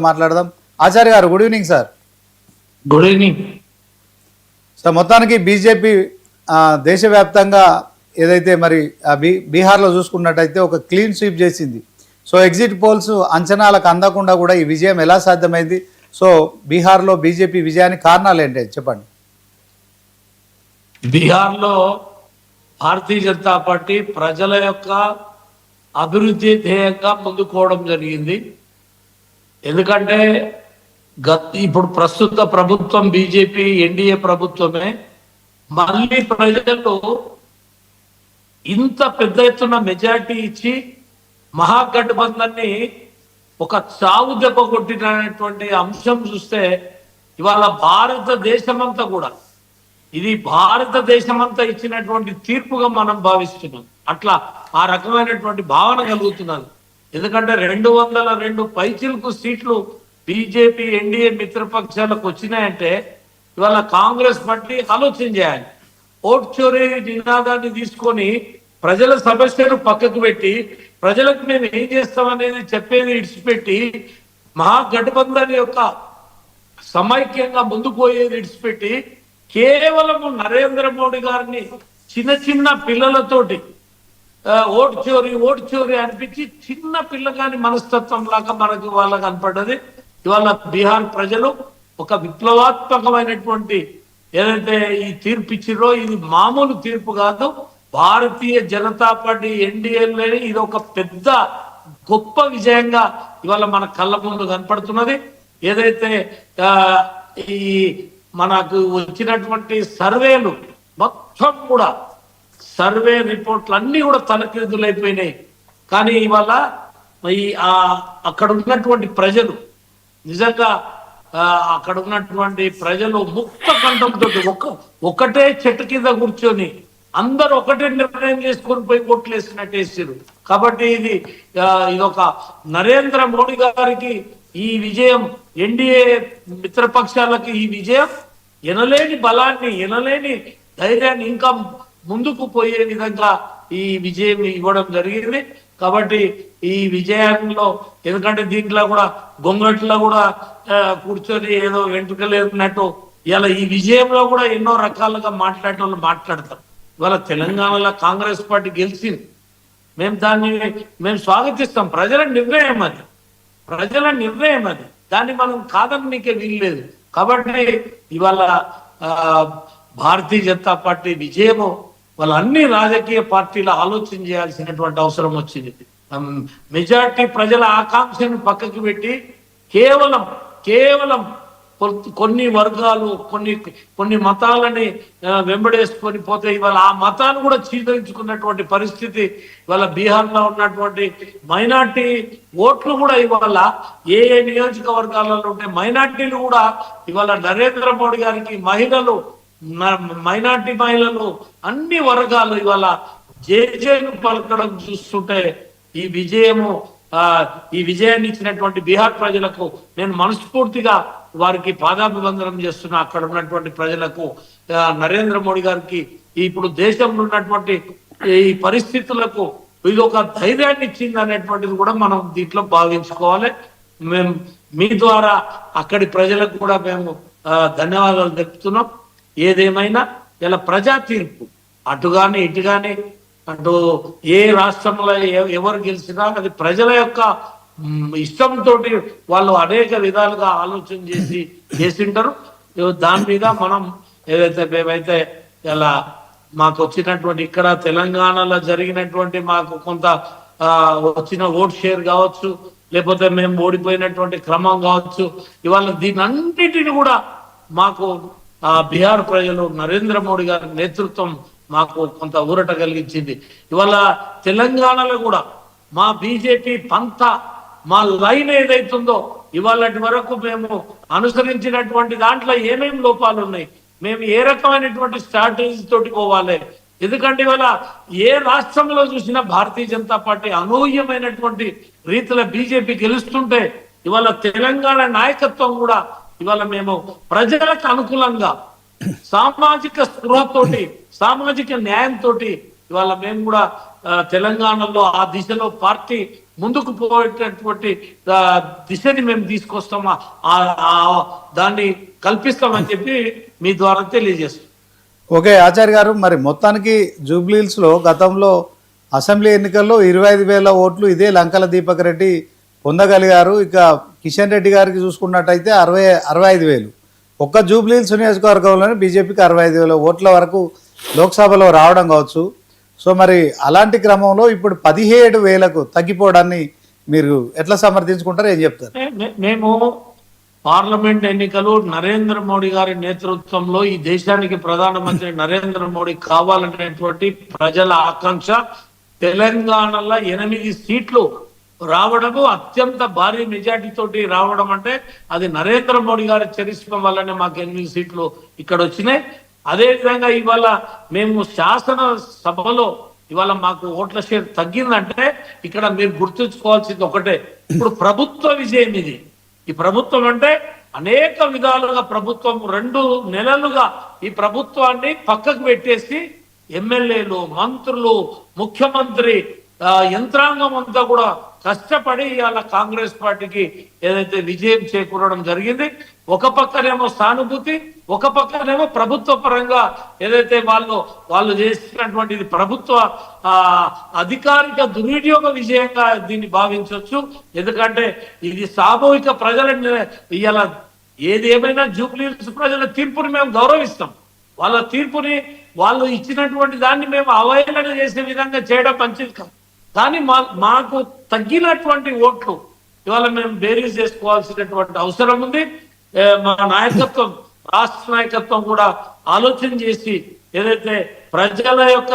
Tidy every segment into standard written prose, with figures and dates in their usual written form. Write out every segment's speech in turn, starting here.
మాట్లాడదాం. ఆచార్య గారు good evening sir. Good evening sir, మొత్తానికి బీజేపీ దేశవ్యాప్తంగా ఏదైతే మరి బీహార్లో చూసుకున్నట్టయితే ఒక క్లీన్ స్వీప్ చేసింది. సో ఎగ్జిట్ పోల్స్ అంచనాలకు అందకుండా కూడా ఈ విజయం ఎలా సాధ్యమైంది? సో బీహార్లో బీజేపీ విజయానికి కారణాలు ఏంటి చెప్పండి. బీహార్లో భారతీయ జనతా పార్టీ ప్రజల యొక్క అభివృద్ధి ధ్యేయంగా ముందుకోవడం జరిగింది. ఎందుకంటే ఇప్పుడు ప్రస్తుత ప్రభుత్వం బీజేపీ ఎన్డీఏ ప్రభుత్వమే. మళ్ళీ ప్రజలు ఇంత పెద్ద ఎత్తున మెజార్టీ ఇచ్చి మహాగఠబంధన్ని ఒక చావు దెబ్బ కొట్టినటువంటి అంశం చూస్తే ఇవాళ భారతదేశమంతా కూడా ఇది భారతదేశమంతా ఇచ్చినటువంటి తీర్పుగా మనం భావిస్తున్నాం. అట్లా ఆ రకమైనటువంటి భావన కలుగుతున్నది. ఎందుకంటే 202 పైచిలకు సీట్లు బీజేపీ ఎన్డీఏ మిత్రపక్షాలకు వచ్చినాయంటే ఇవాళ కాంగ్రెస్ పార్టీ ఆలోచన చేయాలి. ఓట్ చోరీ నినాదాన్ని తీసుకొని ప్రజల సమస్యను పక్కకు పెట్టి ప్రజలకు మేము ఏం చేస్తామనేది చెప్పేది ఇడిచిపెట్టి మహాగఠబంధన్ యొక్క సమైక్యంగా ముందుకు పోయేది ఇడిచిపెట్టి కేవలం నరేంద్ర మోడీ గారిని చిన్న చిన్న పిల్లలతోటి ఓటు చోరీ అనిపించి చిన్న పిల్లగాని మనస్తత్వం లాగా మనకు వాళ్ళకి కనపడ్డది. ఇవాళ బీహార్ ప్రజలు ఒక విప్లవాత్మకమైనటువంటి ఏదైతే ఈ తీర్పు ఇచ్చిరో ఇది మామూలు తీర్పు కాదు. భారతీయ జనతా పార్టీ ఎన్డీఏలోని ఇది ఒక పెద్ద గొప్ప విజయంగా ఇవాళ మన కళ్ళ ముందు కనపడుతున్నది. ఏదైతే ఈ మనకు వచ్చినటువంటి సర్వేలు మొత్తం కూడా సర్వే రిపోర్ట్లు అన్ని కూడా తలకిందులైపోయినాయి. కానీ ఇవాళ ఈ అక్కడ ఉన్నటువంటి ప్రజలు నిజంగా అక్కడ ఉన్నటువంటి ప్రజలు ముక్త కంఠంతో ఒకటే చెట్టు కింద కూర్చొని అందరూ ఒకటే నిర్ణయం చేసుకొని పోయి ఓట్లు వేసినట్టు వేసారు. కాబట్టి ఇది ఒక నరేంద్ర మోడీ గారికి ఈ విజయం, ఎన్డీఏ మిత్రపక్షాలకి ఈ విజయం ఎనలేని బలాన్ని ఎనలేని ధైర్యాన్ని ఇంకా ముందుకు పోయే విధంగా ఈ విజయం ఇవ్వడం జరిగింది. కాబట్టి ఈ విజయంలో ఎందుకంటే దీంట్లో కూడా గొంగట్లో కూడా కూర్చొని ఏదో వెంట్రుకలేనట్టు ఇలా ఈ విజయంలో కూడా ఎన్నో రకాలుగా మాట్లాడే వాళ్ళు మాట్లాడతారు. ఇవాళ తెలంగాణలో కాంగ్రెస్ పార్టీ గెలిచింది. మేము స్వాగతిస్తాం. ప్రజల నిర్ణయం అది, దాన్ని మనం కాదనీకే వీల్లేదు. కాబట్టి ఇవాళ భారతీయ జనతా పార్టీ విజయము వాళ్ళ అన్ని రాజకీయ పార్టీలు ఆలోచన చేయాల్సినటువంటి అవసరం వచ్చింది. మెజార్టీ ప్రజల ఆకాంక్షను పక్కకు పెట్టి కేవలం కొన్ని వర్గాలు కొన్ని మతాలని వెంబడేసుకొని పోతే ఇవాళ ఆ మతాన్ని కూడా చీదరించుకున్నటువంటి పరిస్థితి ఇవాళ బీహార్లో ఉన్నటువంటి మైనార్టీ ఓట్లు కూడా ఇవాళ ఏ నియోజకవర్గాలలో ఉంటే మైనార్టీలు కూడా ఇవాళ నరేంద్ర మోడీ గారికి మైనార్టీ మహిళలు అన్ని వర్గాలు ఇవాళ జేజేను పలకడం చూస్తుంటే ఈ విజయాన్ని ఇచ్చినటువంటి బీహార్ ప్రజలకు నేను మనస్ఫూర్తిగా వారికి పాదాభివందనం చేస్తున్నా. అక్కడ ఉన్నటువంటి ప్రజలకు నరేంద్ర మోడీ గారికి ఇప్పుడు దేశంలో ఉన్నటువంటి ఈ పరిస్థితులకు ఇది ఒక ధైర్యాన్ని ఇచ్చింది అనేటువంటిది కూడా మనం దీంట్లో భావించుకోవాలి. మేము మీ ద్వారా అక్కడి ప్రజలకు కూడా మేము ధన్యవాదాలు తెలుపుతున్నాం. ఏదేమైనా ఇలా ప్రజా తీర్పు అటుగాని ఇటుగాని అటు ఏ రాష్ట్రంలో ఎవరు గెలిచినా అది ప్రజల యొక్క ఇష్టంతో వాళ్ళు అనేక విధాలుగా ఆలోచన చేసింటారు. దాని మీద మనం మేమైతే ఇలా మాకు వచ్చినటువంటి ఇక్కడ తెలంగాణలో జరిగినటువంటి మాకు కొంత వచ్చిన ఓట్ షేర్ కావచ్చు, లేకపోతే మేము ఓడిపోయినటువంటి క్రమం కావచ్చు, ఇవాళ దీని అన్నిటిని కూడా మాకు బీహార్ ప్రజలు నరేంద్ర మోడీ గారి నేతృత్వం మాకు కొంత ఊరట కలిగించింది. ఇవాళ తెలంగాణలో కూడా మా బీజేపీ పంత మా లైన్ ఏదైతుందో ఇవాళటి వరకు మేము అనుసరించినటువంటి దాంట్లో ఏమేమి లోపాలు ఉన్నాయి, మేము ఏ రకమైనటువంటి స్ట్రాటజీ తోటి పోవాలి. ఎందుకంటే ఇవాళ ఏ రాష్ట్రంలో చూసినా భారతీయ జనతా పార్టీ అనూహ్యమైనటువంటి రీతిలో బీజేపీ గెలుస్తుంటే ఇవాళ తెలంగాణ నాయకత్వం కూడా ఇవాళ మేము ప్రజలకు అనుకూలంగా సామాజిక స్పృహతోటి సామాజిక న్యాయంతో ఇవాళ మేము కూడా తెలంగాణలో ఆ దిశలో పార్టీ ముందుకు పోయేటటువంటి దిశని మేము తీసుకొస్తామా దాన్ని కల్పిస్తామని చెప్పి మీ ద్వారా తెలియజేస్తాం. ఓకే ఆచార్య గారు, మరి మొత్తానికి జూబ్లీహిల్స్లో గతంలో అసెంబ్లీ ఎన్నికల్లో 25,000 ఓట్లు ఇదే లంకల దీపక్ రెడ్డి పొందగలిగారు. ఇక కిషన్ రెడ్డి గారికి చూసుకున్నట్టయితే 65,000. ఒక్క జూబ్లీహిల్స్ నియోజకవర్గంలోనే బీజేపీకి 65,000 ఓట్ల వరకు లోక్సభలో రావడం కావచ్చు. సో మరి అలాంటి క్రమంలో ఇప్పుడు 17,000కు తగ్గిపోవడాన్ని మీరు ఎట్లా సమర్థించుకుంటారు, ఏం చెప్తారు? మేము పార్లమెంట్ ఎన్నికలు నరేంద్ర మోడీ గారి నేతృత్వంలో ఈ దేశానికి ప్రధానమంత్రి నరేంద్ర మోడీ కావాలనేటువంటి ప్రజల ఆకాంక్ష. తెలంగాణలో 8 సీట్లు రావడము, అత్యంత భారీ మెజార్టీ తోటి రావడం అంటే అది నరేంద్ర మోడీ గారి చరిష్మా వల్లనే మాకు 8 సీట్లు ఇక్కడ వచ్చినాయి. అదే విధంగా ఇవాళ మేము శాసన సభలో ఇవాళ మాకు ఓట్ల షేర్ తగ్గిందంటే ఇక్కడ మీరు గుర్తుంచుకోవాల్సింది ఒకటే, ఇప్పుడు ప్రభుత్వ విజయం ఇది. ఈ ప్రభుత్వం అంటే అనేక విధాలుగా ప్రభుత్వం 2 నెలలుగా ఈ ప్రభుత్వాన్ని పక్కకు పెట్టేసి ఎమ్మెల్యేలు, మంత్రులు, ముఖ్యమంత్రి యంత్రాంగం అంతా కూడా కష్టపడి ఇవాళ కాంగ్రెస్ పార్టీకి ఏదైతే విజయం చేకూరడం జరిగింది. ఒక పక్కనేమో సానుభూతి, ఒక పక్కనేమో ప్రభుత్వ పరంగా ఏదైతే వాళ్ళు చేసినటువంటి ప్రభుత్వ అధికారిక దుర్వినియోగ విజయంగా దీన్ని భావించవచ్చు. ఎందుకంటే ఇది సామూహిక ప్రజల ఇవాళ ఏది ఏమైనా జూబ్లీహిల్స్ ప్రజల తీర్పుని మేము గౌరవిస్తాం. వాళ్ళ తీర్పుని వాళ్ళు ఇచ్చినటువంటి దాన్ని మేము అవహేళన చేసే విధంగా చేయడం మంచిది కాదు. కానీ మాకు తగ్గినటువంటి ఓట్లు ఇవాళ మేము బేరీజ్ చేసుకోవాల్సినటువంటి అవసరం ఉంది. మా నాయకత్వం, రాష్ట్ర నాయకత్వం కూడా ఆలోచన చేసి ఏదైతే ప్రజల యొక్క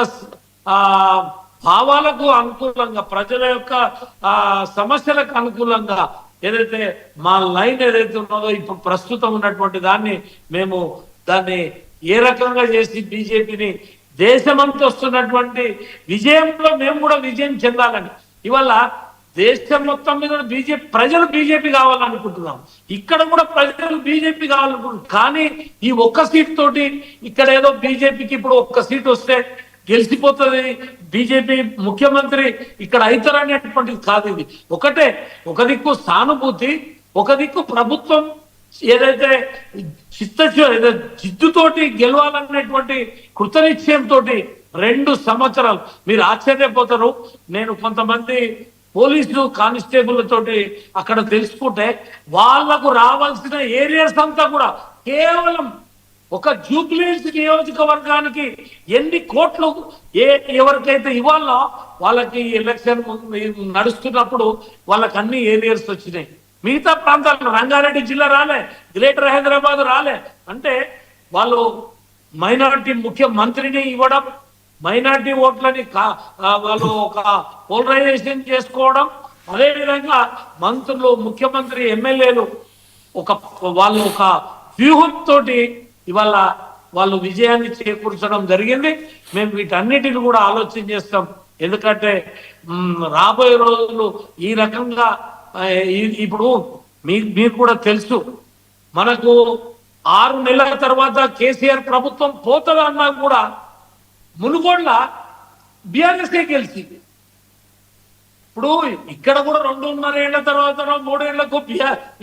భావాలకు అనుకూలంగా, ప్రజల యొక్క సమస్యలకు అనుకూలంగా ఏదైతే మా లైన్ ఏదైతే ఉన్నదో ఇప్పుడు ప్రస్తుతం ఉన్నటువంటి దాన్ని ఏ రకంగా చేసి బీజేపీని దేశమంతా వస్తున్నటువంటి విజయంలో మేము కూడా విజయం చెందాలని, ఇవాళ దేశం మొత్తం మీద ప్రజలు బీజేపీ కావాలనుకుంటున్నాం, ఇక్కడ కూడా ప్రజలు బీజేపీ కావాలనుకుంటున్నాం. కానీ ఈ ఒక్క సీట్ తోటి ఇక్కడ ఏదో బీజేపీకి ఇప్పుడు ఒక్క సీట్ వస్తే గెలిచిపోతుంది, బీజేపీ ముఖ్యమంత్రి ఇక్కడ అవుతారనేటువంటిది కాదు. ఇది ఒకటే, ఒక దిక్కు సానుభూతి, ఒక దిక్కు ప్రభుత్వం ఏదైతే జిద్దుతోటి గెలవాలనేటువంటి కృతనిశ్చయంతో 2 సంవత్సరాలు మీరు ఆశ్చర్యపోతారు. నేను కొంతమంది పోలీసులు కానిస్టేబుల్ తోటి అక్కడ తెలుసుకుంటే వాళ్లకు రావాల్సిన ఏరియాస్ అంతా కూడా కేవలం ఒక జూబ్లీహిల్స్ నియోజకవర్గానికి ఎన్ని కోట్లు ఎవరికైతే ఇవ్వాలో వాళ్ళకి ఎలక్షన్ నడుస్తున్నప్పుడు వాళ్ళకి అన్ని ఏరియాస్ వచ్చినాయి. మిగతా ప్రాంతాల్లో రంగారెడ్డి జిల్లా రాలే, గ్రేటర్ హైదరాబాద్ రాలే. అంటే వాళ్ళు మైనారిటీ ముఖ్యమంత్రిని ఇవ్వడం, మైనారిటీ ఓట్లని వాళ్ళు ఒక పోలరైజేషన్ చేసుకోవడం, అదేవిధంగా మంత్రులు, ముఖ్యమంత్రి, ఎమ్మెల్యేలు వాళ్ళు ఒక వ్యూహంతో ఇవాళ వాళ్ళు విజయాన్ని చేకూర్చడం జరిగింది. మేము వీటన్నిటిని కూడా ఆలోచన చేస్తాం. ఎందుకంటే రాబోయే రోజులు ఈ రకంగా ఇప్పుడు మీకు కూడా తెలుసు, మనకు 6 నెలల తర్వాత కేసీఆర్ ప్రభుత్వం పోతుందన్నా కూడా మునుగోడ్ల బీఆర్ఎస్ఏ గెలిచింది. ఇప్పుడు ఇక్కడ కూడా 2.5 ఏళ్ల తర్వాత 3 ఏళ్లకు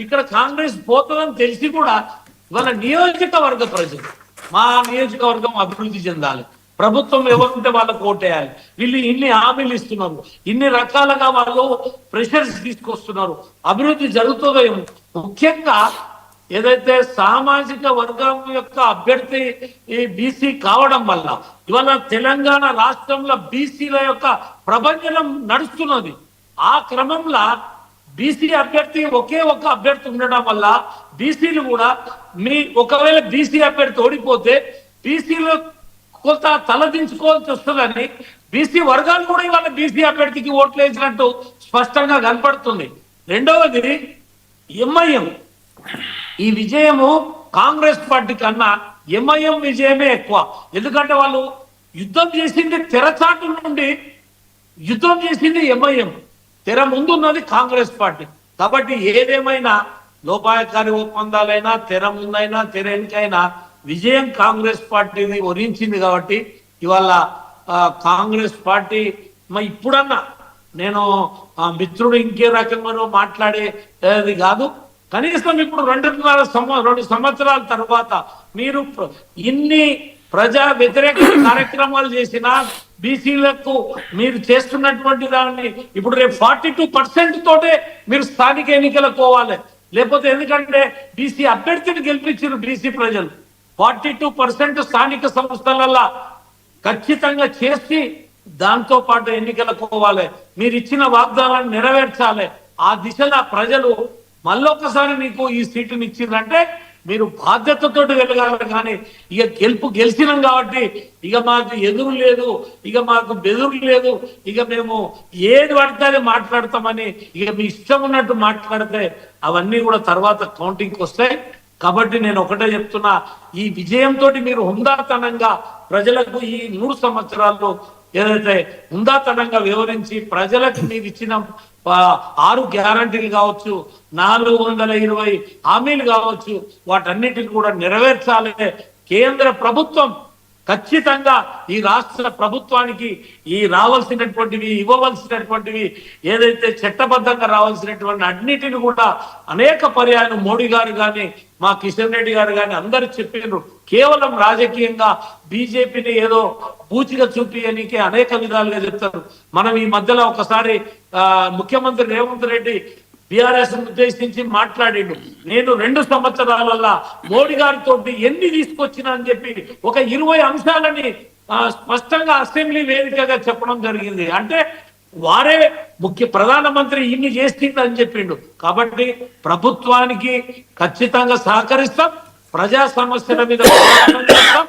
ఇక్కడ కాంగ్రెస్ పోతుందని తెలిసి కూడా ఇవాళ నియోజకవర్గ ప్రజలు మా నియోజకవర్గం అభివృద్ధి చెందాలి, ప్రభుత్వం ఎవరుంటే వాళ్ళకు ఓటేయాలి, వీళ్ళు ఇన్ని హామీలు ఇస్తున్నారు, ఇన్ని రకాలుగా వాళ్ళు ప్రెషర్స్ తీసుకొస్తున్నారు, అభివృద్ధి జరుగుతుందో ఏమో. ముఖ్యంగా ఏదైతే సామాజిక వర్గం యొక్క అభ్యర్థి ఈ బీసీ కావడం వల్ల ఇవాళ తెలంగాణ రాష్ట్రంలో బీసీల యొక్క ప్రభంజనం నడుస్తున్నది. ఆ క్రమంలో బీసీ అభ్యర్థి ఒకే ఒక అభ్యర్థి ఉండడం వల్ల బీసీలు కూడా ఒకవేళ బీసీ అభ్యర్థి ఓడిపోతే బీసీలు కొంత తలదించుకోవాల్సి వస్తుందని బీసీ వర్గాలు కూడా ఇవాళ బీసీ అభ్యర్థికి ఓట్లు వేసినట్టు స్పష్టంగా కనపడుతుంది. రెండవది ఎంఐఎం ఈ విజయము కాంగ్రెస్ పార్టీ కన్నా ఎంఐఎం విజయమే ఎక్కువ. ఎందుకంటే వాళ్ళు యుద్ధం చేసింది తెరచాటు నుండి, యుద్ధం చేసింది ఎంఐఎం, తెర ముందున్నది కాంగ్రెస్ పార్టీ. కాబట్టి ఏదేమైనా లోపాయకారి ఒప్పందాలైనా, తెర ముందైనా, తెర వెనుకైనా విజయం కాంగ్రెస్ పార్టీని వరించింది. కాబట్టి ఇవాళ కాంగ్రెస్ పార్టీ ఇప్పుడన్నా నేను ఆ మిత్రుడు ఇంకే రకంగానో మాట్లాడేది కాదు. కనీసం ఇప్పుడు 2 సంవత్సరాల తర్వాత మీరు ఇన్ని ప్రజా వ్యతిరేక కార్యక్రమాలు చేసినా బీసీలకు మీరు చేస్తున్నటువంటి దాన్ని ఇప్పుడు రేపు 42% తోటే మీరు స్థానిక ఎన్నికలకు పోవాలి. లేకపోతే ఎందుకంటే బీసీ అభ్యర్థిని గెలిపించారు బీసీ ప్రజలు. 42% స్థానిక సంస్థలల్లో ఖచ్చితంగా చేసి దాంతో పాటు ఎన్నికలకు పోవాలి. మీరు ఇచ్చిన వాగ్దానాన్ని నెరవేర్చాలి. ఆ దిశలో ప్రజలు మళ్ళొక్కసారి మీకు ఈ సీటుని ఇచ్చిందంటే మీరు బాధ్యతతోటి వెళ్ళగాలి. కానీ ఇక గెలిచినాం కాబట్టి ఇక మాకు ఎదురు లేదు, ఇక మాకు బెదురు లేదు, ఇక మేము ఏది పడితే మాట్లాడతామని ఇక మీ ఇష్టం ఉన్నట్టు మాట్లాడితే అవన్నీ కూడా తర్వాత కౌంటింగ్కి వస్తాయి. కాబట్టి నేను ఒకటే చెప్తున్నా, ఈ విజయంతో మీరు హుందాతనంగా ప్రజలకు ఈ 3 సంవత్సరాల్లో ఏదైతే హుందాతనంగా వివరించి ప్రజలకు మీరు ఇచ్చిన 6 గ్యారంటీలు కావచ్చు, 420 హామీలు కావచ్చు, వాటన్నిటిని కూడా నెరవేర్చాలి. కేంద్ర ప్రభుత్వం ఖచ్చితంగా ఈ రాష్ట్ర ప్రభుత్వానికి ఈ రావాల్సినటువంటివి ఇవ్వవలసినటువంటివి ఏదైతే చట్టబద్ధంగా రావాల్సినటువంటి అన్నిటిని కూడా అనేక పర్యాయాలు మోడీ గారు కానీ మా కిషన్ రెడ్డి గారు కానీ అందరూ చెప్పారు. కేవలం రాజకీయంగా బీజేపీని ఏదో పూచిగా చూపించడానికి అనేక విధాలుగా చెప్తారు. మనం ఈ మధ్యలో ఒకసారి ముఖ్యమంత్రి రేవంత్ రెడ్డి బీఆర్ఎస్ ఉద్దేశించి మాట్లాడిండు. నేను 2 సంవత్సరాలలో మోడీ గారితో ఎన్ని తీసుకొచ్చినా అని చెప్పి ఒక 20 అంశాలని స్పష్టంగా అసెంబ్లీ వేదికగా చెప్పడం జరిగింది. అంటే వారే ప్రధానమంత్రి ఇన్ని చేసిందని చెప్పిండు. కాబట్టి ప్రభుత్వానికి ఖచ్చితంగా సహకరిస్తాం, ప్రజా సమస్యల మీద పోరాటం చేస్తాం.